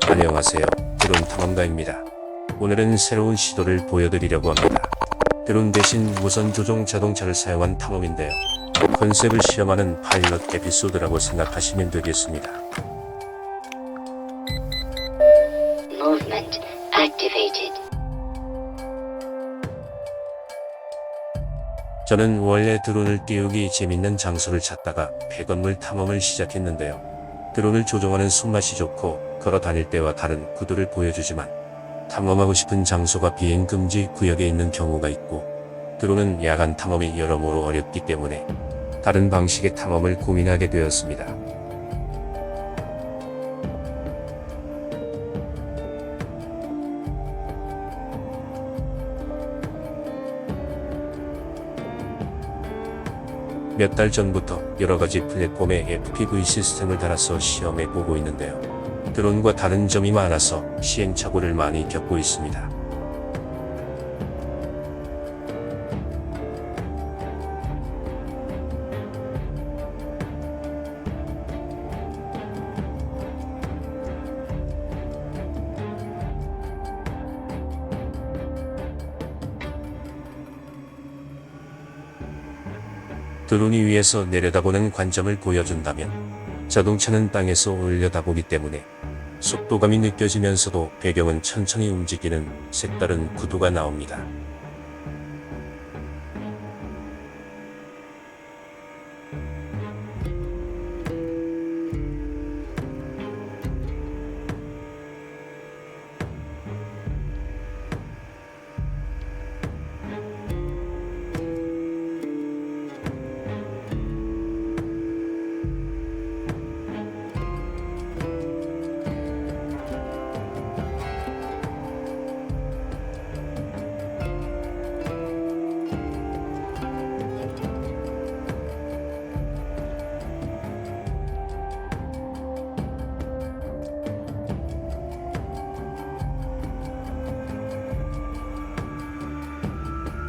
안녕하세요. 드론 탐험가입니다. 오늘은 새로운 시도를 보여드리려고 합니다. 드론 대신 무선 조종 자동차를 사용한 탐험인데요. 컨셉을 시험하는 파일럿 에피소드라고 생각하시면 되겠습니다. Movement activated. 저는 원래 드론을 띄우기 재밌는 장소를 찾다가 폐건물 탐험을 시작했는데요. 드론을 조종하는 손맛이 좋고 걸어 다닐 때와 다른 구도를 보여주지만 탐험하고 싶은 장소가 비행 금지 구역에 있는 경우가 있고 드론은 야간 탐험이 여러모로 어렵기 때문에 다른 방식의 탐험을 고민하게 되었습니다. 몇 달 전부터 여러가지 플랫폼에 FPV 시스템을 달아서 시험해 보고 있는데요. 드론과 다른 점이 많아서 시행착오를 많이 겪고 있습니다. 드론이 위에서 내려다보는 관점을 보여준다면 자동차는 땅에서 올려다보기 때문에 속도감이 느껴지면서도 배경은 천천히 움직이는 색다른 구도가 나옵니다.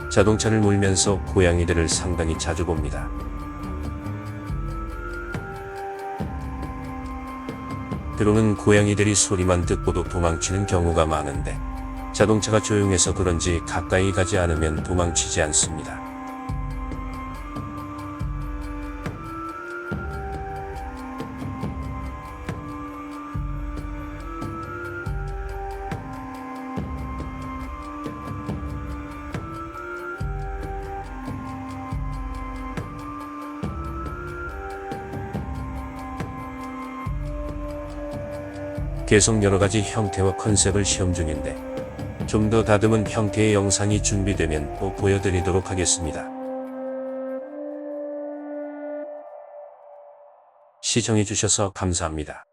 자동차를 몰면서 고양이들을 상당히 자주 봅니다. 드론은 고양이들이 소리만 듣고도 도망치는 경우가 많은데 자동차가 조용해서 그런지 가까이 가지 않으면 도망치지 않습니다. 계속 여러가지 형태와 컨셉을 시험 중인데 좀 더 다듬은 형태의 영상이 준비되면 또 보여드리도록 하겠습니다. 시청해주셔서 감사합니다.